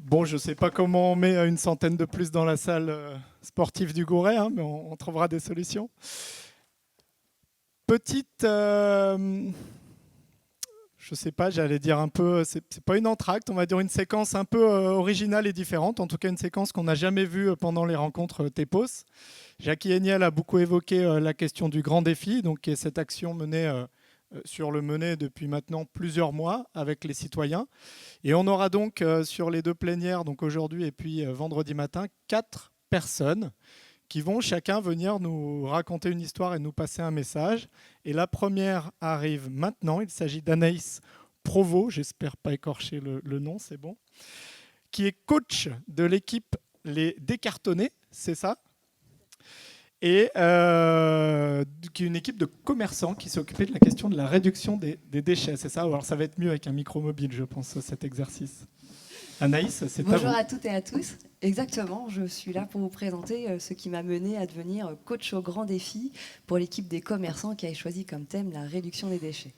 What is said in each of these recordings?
Bon, je ne sais pas comment on met une centaine de plus dans la salle sportive du Gouret, hein, mais on trouvera des solutions. Petite, je ne sais pas, j'allais dire un peu, c'est pas une entracte, on va dire une séquence un peu originale et différente, en tout cas une séquence qu'on n'a jamais vue pendant les rencontres TEPOS. Jackie Heniel a beaucoup évoqué la question du grand défi, donc qui est cette action menée sur le Menet depuis maintenant plusieurs mois avec les citoyens. Et on aura donc sur les deux plénières, donc aujourd'hui et puis vendredi matin, 4 personnes qui vont chacun venir nous raconter une histoire et nous passer un message. Et la première arrive maintenant, il s'agit d'Anaïs Provost, j'espère pas écorcher le nom, c'est bon, qui est coach de l'équipe Les Décartonnés, c'est ça ? Et qui est une équipe de commerçants qui s'est occupée de la question de la réduction des déchets, c'est ça ? Alors ça va être mieux avec un micro mobile, je pense, cet exercice. Anaïs, c'est à vous. Bonjour à toutes et à tous. Exactement, je suis là pour vous présenter ce qui m'a mené à devenir coach au grand défi pour l'équipe des commerçants qui a choisi comme thème la réduction des déchets.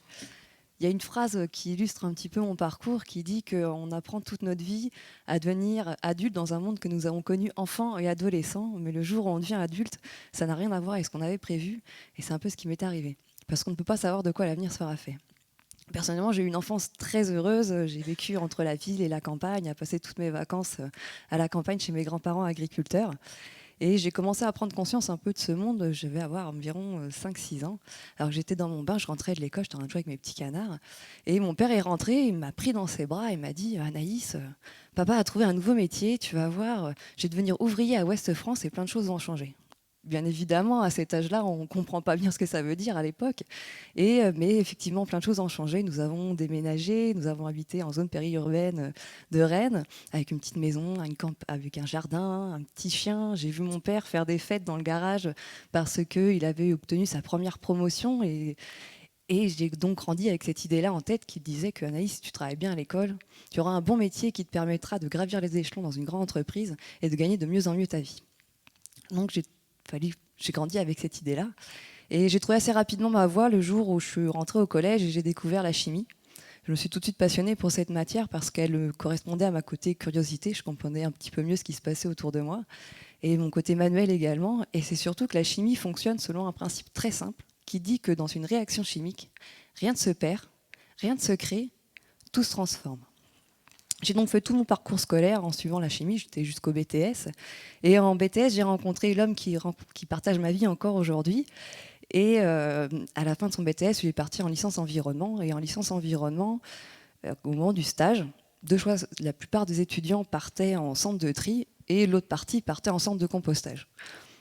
Il y a une phrase qui illustre un petit peu mon parcours qui dit qu'on apprend toute notre vie à devenir adulte dans un monde que nous avons connu enfant et adolescent, mais le jour où on devient adulte, ça n'a rien à voir avec ce qu'on avait prévu et c'est un peu ce qui m'est arrivé. Parce qu'on ne peut pas savoir de quoi l'avenir sera fait. Personnellement, j'ai eu une enfance très heureuse. J'ai vécu entre la ville et la campagne, à passer toutes mes vacances à la campagne chez mes grands-parents agriculteurs. Et j'ai commencé à prendre conscience un peu de ce monde. Je vais avoir environ 5-6 ans. Alors j'étais dans mon bain, je rentrais de l'école, j'étais en train de jouer avec mes petits canards. Et mon père est rentré, il m'a pris dans ses bras et m'a dit « Anaïs, papa a trouvé un nouveau métier, tu vas voir, je vais devenir ouvrier à Ouest France et plein de choses vont changer. » Bien évidemment, à cet âge-là, on ne comprend pas bien ce que ça veut dire à l'époque. Mais effectivement, plein de choses ont changé. Nous avons déménagé, nous avons habité en zone périurbaine de Rennes, avec une petite maison, avec un jardin, un petit chien. J'ai vu mon père faire des fêtes dans le garage parce qu'il avait obtenu sa première promotion. Et j'ai donc grandi avec cette idée-là en tête qui disait que Anaïs, si tu travailles bien à l'école, tu auras un bon métier qui te permettra de gravir les échelons dans une grande entreprise et de gagner de mieux en mieux ta vie. Donc j'ai grandi avec cette idée-là. Et j'ai trouvé assez rapidement ma voie le jour où je suis rentrée au collège et j'ai découvert la chimie. Je me suis tout de suite passionnée pour cette matière parce qu'elle correspondait à ma côté curiosité. Je comprenais un petit peu mieux ce qui se passait autour de moi. Et mon côté manuel également. Et c'est surtout que la chimie fonctionne selon un principe très simple qui dit que dans une réaction chimique, rien ne se perd, rien ne se crée, tout se transforme. J'ai donc fait tout mon parcours scolaire en suivant la chimie, j'étais jusqu'au BTS. Et en BTS, j'ai rencontré l'homme qui partage ma vie encore aujourd'hui. Et à la fin de son BTS, il est parti en licence environnement. Et en licence environnement, au moment du stage, deux choix, la plupart des étudiants partaient en centre de tri et l'autre partie partait en centre de compostage.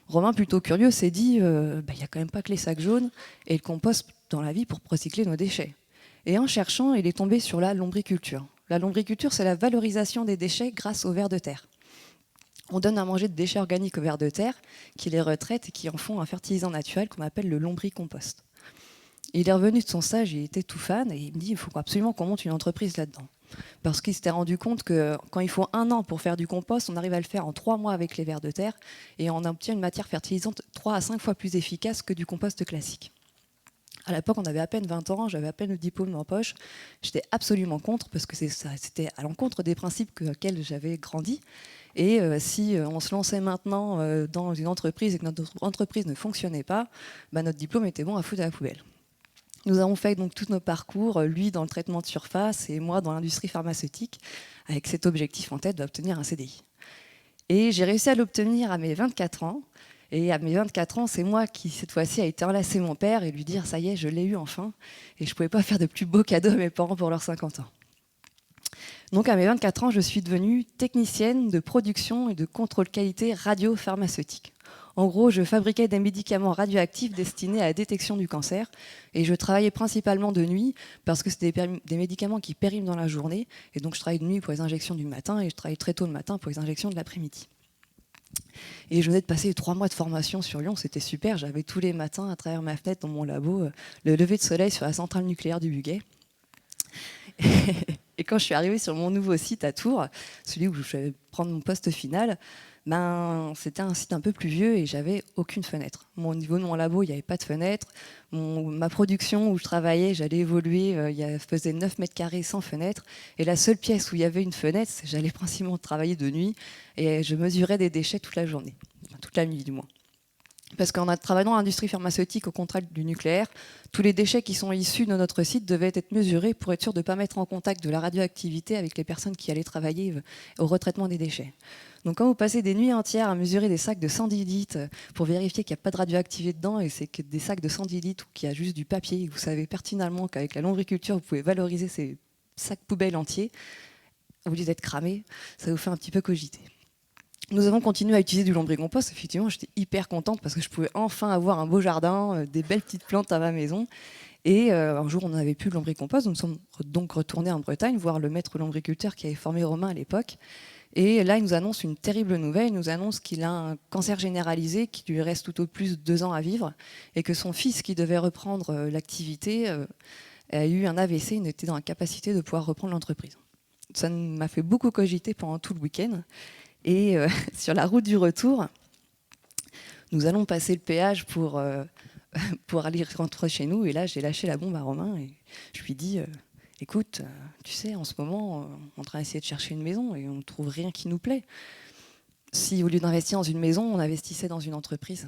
Romain, plutôt curieux, s'est dit il n'y a quand même pas que les sacs jaunes et le compost dans la vie pour recycler nos déchets. Et en cherchant, il est tombé sur la lombriculture. La lombriculture, c'est la valorisation des déchets grâce aux vers de terre. On donne à manger de déchets organiques aux vers de terre, qui les retraitent et qui en font un fertilisant naturel qu'on appelle le lombricompost. Il est revenu de son stage, il était tout fan, et il me dit il faut absolument qu'on monte une entreprise là-dedans. Parce qu'il s'était rendu compte que quand il faut 1 an pour faire du compost, on arrive à le faire en 3 mois avec les vers de terre, et on obtient une matière fertilisante 3 à 5 fois plus efficace que du compost classique. À l'époque, on avait à peine 20 ans, j'avais à peine le diplôme en poche. J'étais absolument contre, parce que c'était à l'encontre des principes auxquels j'avais grandi. Et si on se lançait maintenant dans une entreprise et que notre entreprise ne fonctionnait pas, notre diplôme était bon à foutre à la poubelle. Nous avons fait donc tous nos parcours, lui dans le traitement de surface et moi dans l'industrie pharmaceutique, avec cet objectif en tête d'obtenir un CDI. Et j'ai réussi à l'obtenir à mes 24 ans. Et à mes 24 ans, c'est moi qui, cette fois-ci, a été enlacer mon père et lui dire « ça y est, je l'ai eu enfin ». Et je ne pouvais pas faire de plus beaux cadeaux à mes parents pour leurs 50 ans. Donc à mes 24 ans, je suis devenue technicienne de production et de contrôle qualité radiopharmaceutique. En gros, je fabriquais des médicaments radioactifs destinés à la détection du cancer et je travaillais principalement de nuit parce que c'était des médicaments qui périment dans la journée et donc je travaillais de nuit pour les injections du matin et je travaillais très tôt le matin pour les injections de l'après-midi. Et je venais de passer 3 mois de formation sur Lyon, c'était super. J'avais tous les matins, à travers ma fenêtre dans mon labo, le lever de soleil sur la centrale nucléaire du Buguet. Et quand je suis arrivée sur mon nouveau site à Tours, celui où je vais prendre mon poste final, c'était un site un peu plus vieux et j'avais aucune fenêtre. Au niveau de mon labo, il n'y avait pas de fenêtre. Ma production où je travaillais, j'allais évoluer, faisait 9 mètres carrés sans fenêtre. Et la seule pièce où il y avait une fenêtre, j'allais principalement travailler de nuit et je mesurais des déchets toute la journée, enfin, toute la nuit du moins. Parce qu'en travaillant dans l'industrie pharmaceutique au contact du nucléaire, tous les déchets qui sont issus de notre site devaient être mesurés pour être sûr de ne pas mettre en contact de la radioactivité avec les personnes qui allaient travailler au retraitement des déchets. Donc quand vous passez des nuits entières à mesurer des sacs de 110 litres pour vérifier qu'il n'y a pas de radioactivité dedans et c'est que des sacs de 110 litres ou qu'il y a juste du papier et que vous savez pertinemment qu'avec la lombriculture, vous pouvez valoriser ces sacs poubelles entiers, au lieu d'être cramés, ça vous fait un petit peu cogiter. Nous avons continué à utiliser du lombricompost. Effectivement, j'étais hyper contente parce que je pouvais enfin avoir un beau jardin, des belles petites plantes à ma maison. Et un jour, on n'avait plus de lombricompost. Nous sommes donc retournés en Bretagne voir le maître lombriculteur qui avait formé Romain à l'époque. Et là, il nous annonce une terrible nouvelle. Il nous annonce qu'il a un cancer généralisé, qu'il lui reste tout au plus 2 ans à vivre, et que son fils, qui devait reprendre l'activité, a eu un AVC. Il n'était dans la capacité de pouvoir reprendre l'entreprise. Ça m'a fait beaucoup cogiter pendant tout le week-end. Et sur la route du retour, nous allons passer le péage pour aller rentrer chez nous. Et là, j'ai lâché la bombe à Romain et je lui ai dit écoute, tu sais, en ce moment, on est en train d'essayer de chercher une maison et on ne trouve rien qui nous plaît. Si au lieu d'investir dans une maison, on investissait dans une entreprise.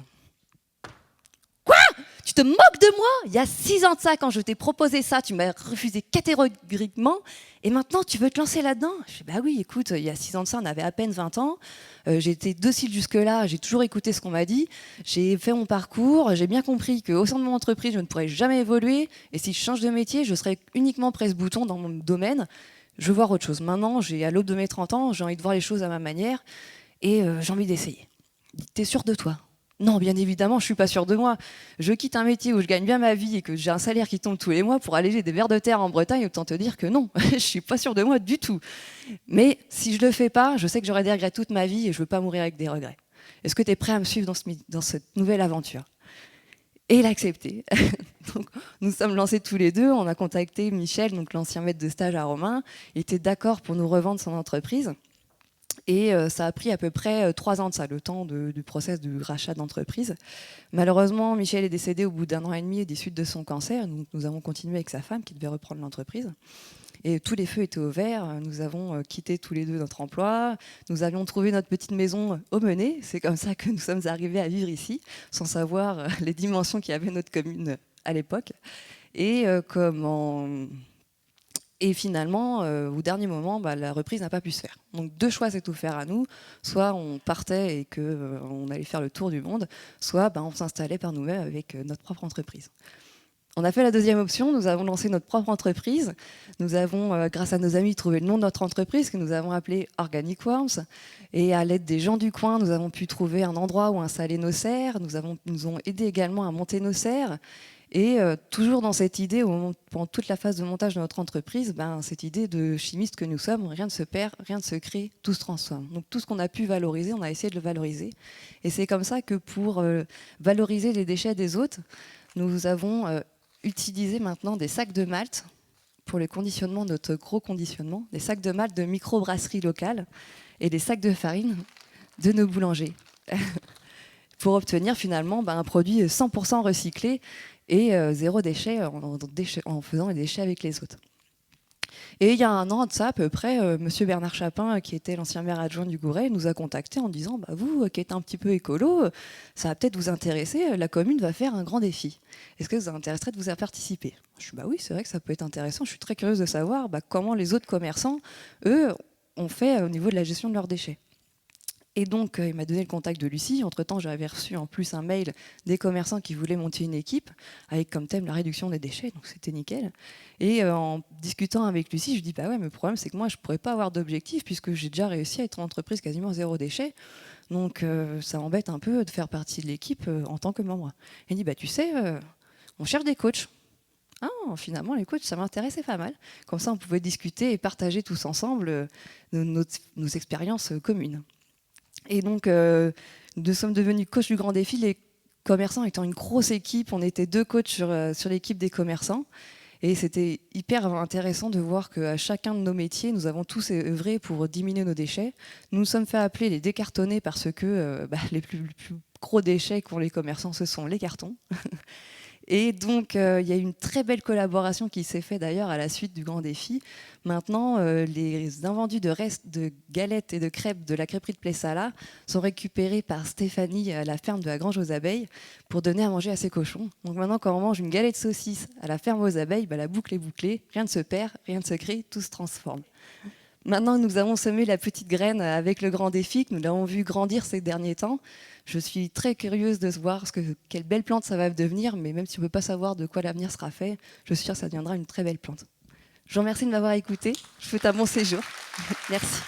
Tu te moques de moi? Il y a 6 ans de ça, quand je t'ai proposé ça, tu m'as refusé catégoriquement. Et maintenant, tu veux te lancer là-dedans? Je dis, bah oui, écoute, il y a 6 ans de ça, on avait à peine 20 ans. J'ai été docile jusque-là, j'ai toujours écouté ce qu'on m'a dit. J'ai fait mon parcours, j'ai bien compris qu'au sein de mon entreprise, je ne pourrais jamais évoluer. Et si je change de métier, je serais uniquement presse-bouton dans mon domaine. Je veux voir autre chose. Maintenant, à l'aube de mes 30 ans, j'ai envie de voir les choses à ma manière. Et j'ai envie d'essayer. T'es sûr de toi? Non, bien évidemment, je ne suis pas sûre de moi. Je quitte un métier où je gagne bien ma vie et que j'ai un salaire qui tombe tous les mois pour alléger des vers de terre en Bretagne, autant te dire que non, je ne suis pas sûre de moi du tout. Mais si je ne le fais pas, je sais que j'aurai des regrets toute ma vie et je ne veux pas mourir avec des regrets. Est-ce que tu es prêt à me suivre dans cette nouvelle aventure? Et il a accepté. Donc, nous sommes lancés tous les deux, on a contacté Michel, donc l'ancien maître de stage à Romain, il était d'accord pour nous revendre son entreprise. Et ça a pris à peu près 3 ans de ça, le temps du process du rachat d'entreprise. Malheureusement, Michel est décédé au bout d'1 an et demi des suites de son cancer. Donc nous avons continué avec sa femme qui devait reprendre l'entreprise. Et tous les feux étaient au vert. Nous avons quitté tous les deux notre emploi. Nous avions trouvé notre petite maison au Menez. C'est comme ça que nous sommes arrivés à vivre ici, sans savoir les dimensions qu'avait notre commune à l'époque. Et Et finalement, au dernier moment, la reprise n'a pas pu se faire. Donc 2 choix s'étaient offerts à nous. Soit on partait et qu'on allait faire le tour du monde, soit on s'installait par nous-mêmes avec notre propre entreprise. On a fait la deuxième option, nous avons lancé notre propre entreprise. Nous avons, grâce à nos amis, trouvé le nom de notre entreprise que nous avons appelé Organic Worms. Et à l'aide des gens du coin, nous avons pu trouver un endroit où installer nos serres. Nous ont aidé également à monter nos serres. Et toujours dans cette idée, pendant toute la phase de montage de notre entreprise, cette idée de chimiste que nous sommes, rien ne se perd, rien ne se crée, tout se transforme. Donc tout ce qu'on a pu valoriser, on a essayé de le valoriser. Et c'est comme ça que pour valoriser les déchets des autres, nous avons utilisé maintenant des sacs de malt pour le conditionnement de notre gros conditionnement, des sacs de malt de microbrasserie locale et des sacs de farine de nos boulangers. Pour obtenir finalement un produit 100% recyclé et 0 déchet en faisant les déchets avec les autres. Et il y a 1 an de ça à peu près, monsieur Bernard Chapin, qui était l'ancien maire adjoint du Gouret, nous a contactés en disant vous qui êtes un petit peu écolo, ça va peut-être vous intéresser, la commune va faire un grand défi. Est-ce que ça vous intéresserait de vous y participer? Je dis oui, c'est vrai que ça peut être intéressant, je suis très curieuse de savoir comment les autres commerçants, eux, ont fait au niveau de la gestion de leurs déchets. Et donc, il m'a donné le contact de Lucie. Entre-temps, j'avais reçu en plus un mail des commerçants qui voulaient monter une équipe avec comme thème la réduction des déchets. Donc, c'était nickel. Et en discutant avec Lucie, je dis ouais, mais le problème, c'est que moi, je ne pourrais pas avoir d'objectif puisque j'ai déjà réussi à être en entreprise quasiment 0 déchet. Donc, ça m'embête un peu de faire partie de l'équipe en tant que membre. Elle dit tu sais, on cherche des coachs. Ah, finalement, les coachs, ça m'intéressait pas mal. Comme ça, on pouvait discuter et partager tous ensemble nos expériences communes. Et donc, nous sommes devenus coachs du Grand Défi, les commerçants étant une grosse équipe. On était 2 coachs sur l'équipe des commerçants. Et c'était hyper intéressant de voir qu'à chacun de nos métiers, nous avons tous œuvré pour diminuer nos déchets. Nous nous sommes fait appeler les décartonnés parce que les plus gros déchets qu'ont les commerçants, ce sont les cartons. Et donc, il y a eu une très belle collaboration qui s'est faite d'ailleurs à la suite du Grand Défi. Maintenant, les invendus de restes de galettes et de crêpes de la crêperie de Plessala sont récupérés par Stéphanie à la ferme de la Grange aux Abeilles pour donner à manger à ses cochons. Donc maintenant, quand on mange une galette saucisse à la ferme aux abeilles, la boucle est bouclée, rien ne se perd, rien ne se crée, tout se transforme. Maintenant, nous avons semé la petite graine avec le Grand Défi, que nous l'avons vu grandir ces derniers temps. Je suis très curieuse de voir quelle belle plante ça va devenir, mais même si on ne peut pas savoir de quoi l'avenir sera fait, je suis sûre que ça deviendra une très belle plante. Je vous remercie de m'avoir écouté. Je vous souhaite un bon séjour. Merci.